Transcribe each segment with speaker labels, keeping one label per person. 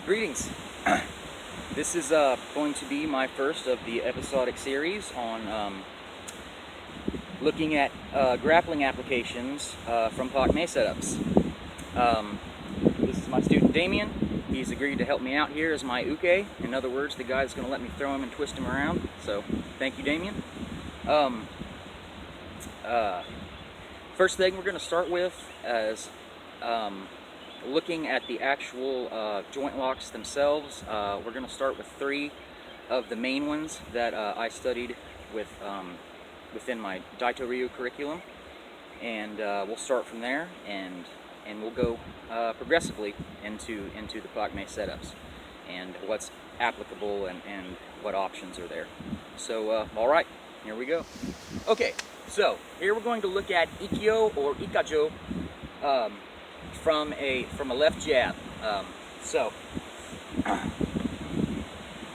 Speaker 1: Greetings. This is going to be my first of the episodic series on looking at grappling applications from Pak Mei setups. This is my student Damien. He's agreed to help me out here as my uke. In other words, the guy's going to let me throw him and twist him around. So, thank you, Damien. First thing we're going to start with is looking at the actual joint locks themselves. We're going to start with 3 of the main ones that I studied with within my Daito-ryu curriculum, and we'll start from there, and we'll go progressively into the Pak Mei setups and what's applicable and what options are there. So all right, here we go. Okay, so here we're going to look at ikkyo or ikajo from a left jab. So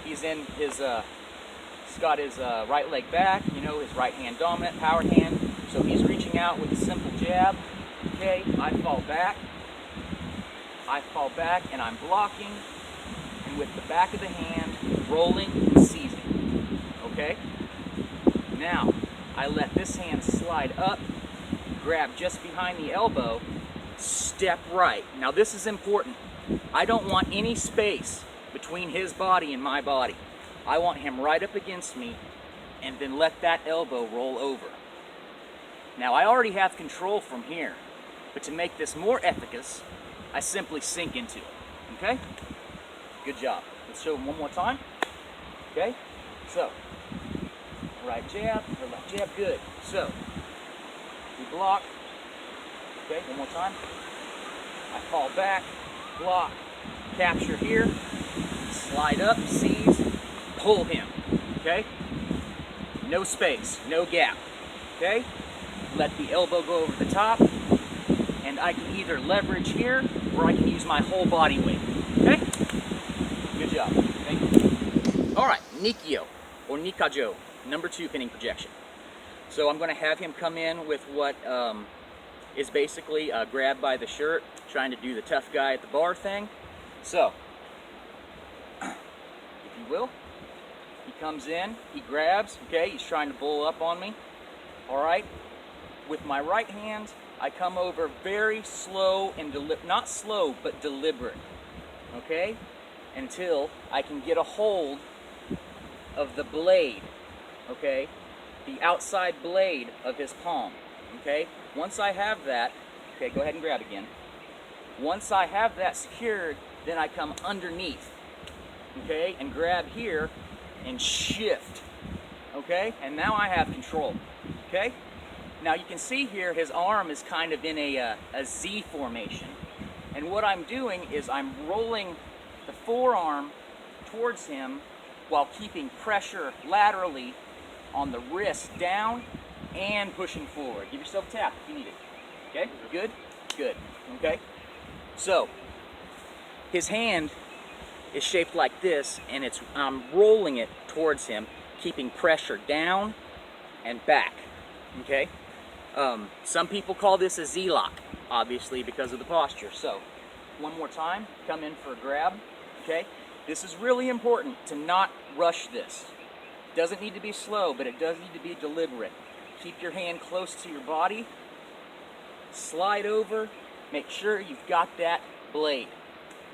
Speaker 1: he's in his he's got his right leg back, you know, his right hand dominant, power hand. So he's reaching out with a simple jab. Okay, I fall back, and I'm blocking, and with the back of the hand rolling and seizing. Okay, now I let this hand slide up, grab just behind the elbow, step right. Now this is important. I don't want any space between his body and my body. I want him right up against me, and then let that elbow roll over. Now I already have control from here, but to make this more efficacious, I simply sink into it. Okay? Good job. Let's show him one more time. Okay? So, right jab, or left jab, good. So, we block. Okay, one more time. I fall back, block, capture here, slide up, seize, pull him. Okay? No space, no gap. Okay? Let the elbow go over the top, and I can either leverage here or I can use my whole body weight. Okay? Good job. Thank you. Alright, Nikyo or Nikajo, number 2 pinning projection. So I'm going to have him come in with what is basically a grab by the shirt, trying to do the tough guy at the bar thing. So, if you will, he comes in, he grabs, okay, he's trying to bull up on me. Alright, with my right hand, I come over very slow and not slow, but deliberate, okay, until I can get a hold of the blade, okay, the outside blade of his palm, okay. Once I have that, okay, go ahead and grab again. Once I have that secured, then I come underneath, okay, and grab here and shift, okay, and now I have control, okay. Now you can see here his arm is kind of in a Z formation, and what I'm doing is I'm rolling the forearm towards him while keeping pressure laterally on the wrist down and pushing forward. Give yourself a tap if you need it. Okay, good? Good. Okay, so his hand is shaped like this, and I'm rolling it towards him, keeping pressure down and back. Okay, some people call this a Z-lock, obviously because of the posture. So one more time, come in for a grab. Okay, this is really important to not rush this. It doesn't need to be slow, but it does need to be deliberate. Keep your hand close to your body, slide over, make sure you've got that blade.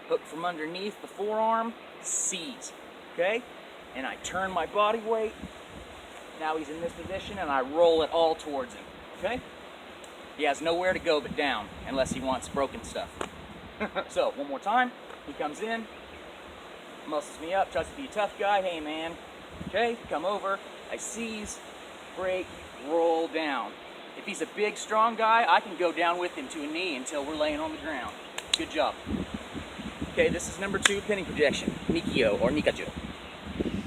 Speaker 1: Hook from underneath the forearm, seize, okay? And I turn my body weight, now he's in this position, and I roll it all towards him, okay? He has nowhere to go but down, unless he wants broken stuff. So, one more time, he comes in, muscles me up, tries to be a tough guy, hey man, okay, come over, I seize, break, roll down. If he's a big, strong guy, I can go down with him to a knee until we're laying on the ground. Good job. Okay, this is number 2 pinning projection, Nikyo or Nikajo.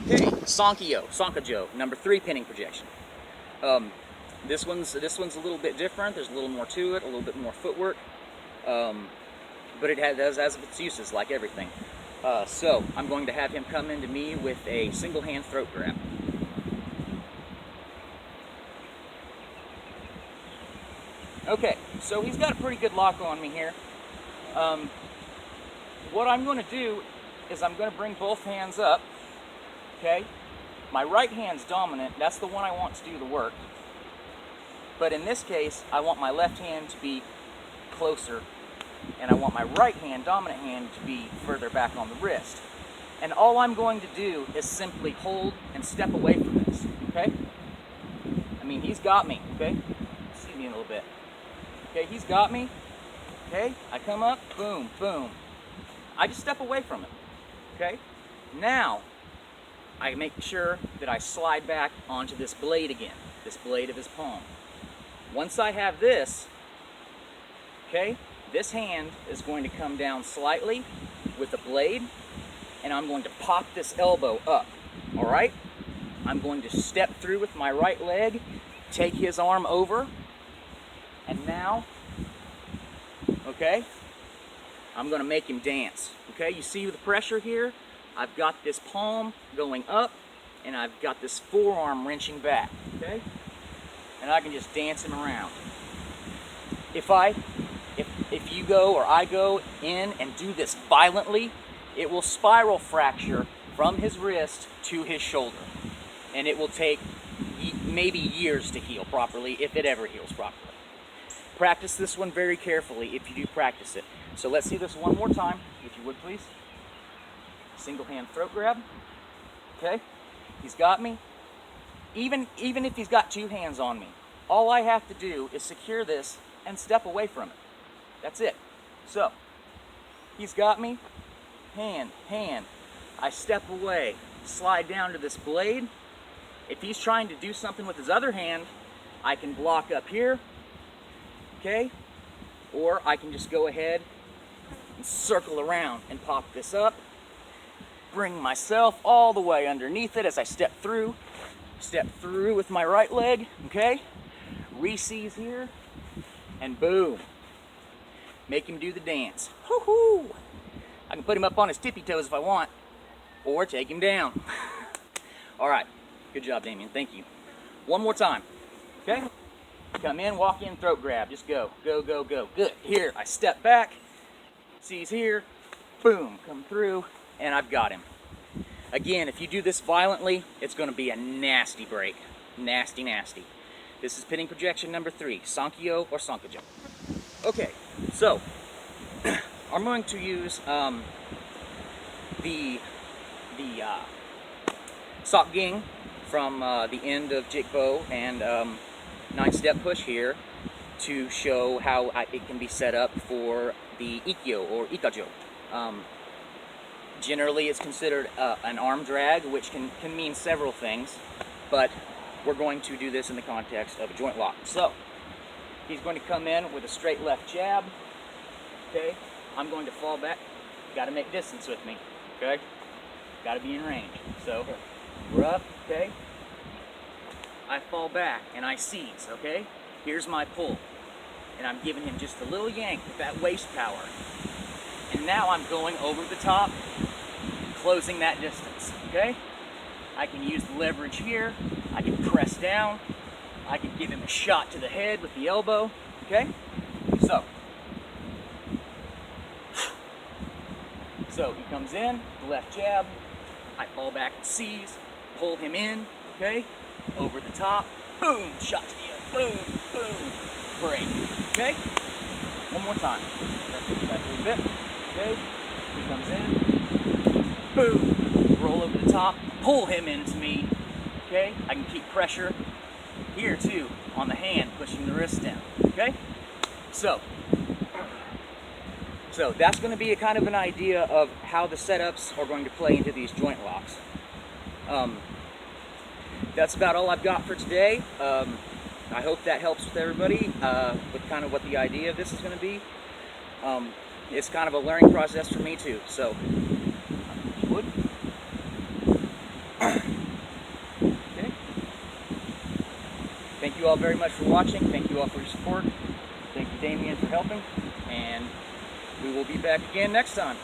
Speaker 1: Okay, Sankajo, number 3 pinning projection. This one's a little bit different. There's a little more to it, a little bit more footwork, but it has its uses like everything. So I'm going to have him come into me with a single hand throat grab. Okay, so he's got a pretty good lock on me here. What I'm going to do is I'm going to bring both hands up, okay? My right hand's dominant, that's the one I want to do the work. But in this case, I want my left hand to be closer, and I want my right hand, dominant hand, to be further back on the wrist. And all I'm going to do is simply hold and step away from this, okay? I mean, he's got me, okay? See me in a little bit. Okay, he's got me, okay? I come up, boom, boom. I just step away from it, okay? Now, I make sure that I slide back onto this blade again, this blade of his palm. Once I have this, okay, this hand is going to come down slightly with the blade, and I'm going to pop this elbow up, all right? I'm going to step through with my right leg, take his arm over, and now, okay, I'm going to make him dance, okay? You see the pressure here? I've got this palm going up, and I've got this forearm wrenching back, okay? And I can just dance him around. If you go or I go in and do this violently, it will spiral fracture from his wrist to his shoulder. And it will take maybe years to heal properly, if it ever heals properly. Practice this one very carefully if you do practice it. So let's see this one more time, if you would please. Single hand throat grab. Okay, he's got me. Even if he's got two hands on me, all I have to do is secure this and step away from it. That's it. So, he's got me. Hand, hand. I step away, slide down to this blade. If he's trying to do something with his other hand, I can block up here, okay? Or I can just go ahead and circle around and pop this up. Bring myself all the way underneath it as I step through with my right leg, okay? Re-seize here, and boom. Make him do the dance. Woo-hoo! I can put him up on his tippy toes if I want, or take him down. All right, good job, Damien, thank you. One more time, okay? Come in, walk in, throat grab, just go, go, go, go. Good, here, I step back, seize here, boom, come through, and I've got him. Again, if you do this violently, it's going to be a nasty break. Nasty, nasty. This is pinning projection number 3, Sankyo or Sankajo. Okay, so I'm going to use the Sakging from the end of Jikbo and 9-step push here to show how it can be set up for the Ikkyo or Ikajo. Generally, it's considered an arm drag, which can mean several things, but we're going to do this in the context of a joint lock. So, he's going to come in with a straight left jab, okay? I'm going to fall back. Got to make distance with me, okay? Got to be in range. So, we're up, okay? I fall back and I seize, okay? Here's my pull. And I'm giving him just a little yank with that waist power. And now I'm going over the top, closing that distance, okay? I can use the leverage here. I can press down. I can give him a shot to the head with the elbow, okay? So he comes in, the left jab. I fall back and seize, pull him in, okay? Over the top, boom, shot to the head, boom, boom, break, okay? One more time. Back a little bit, okay? He comes in, boom, roll over the top, pull him into me, okay? I can keep pressure here too, on the hand, pushing the wrist down, okay? So that's going to be a kind of an idea of how the setups are going to play into these joint locks. That's about all I've got for today. I hope that helps with everybody, with kind of what the idea of this is going to be. It's kind of a learning process for me too, so wood. Okay. Thank you all very much for watching. Thank you all for your support. Thank you, Damien, for helping, and we will be back again next time.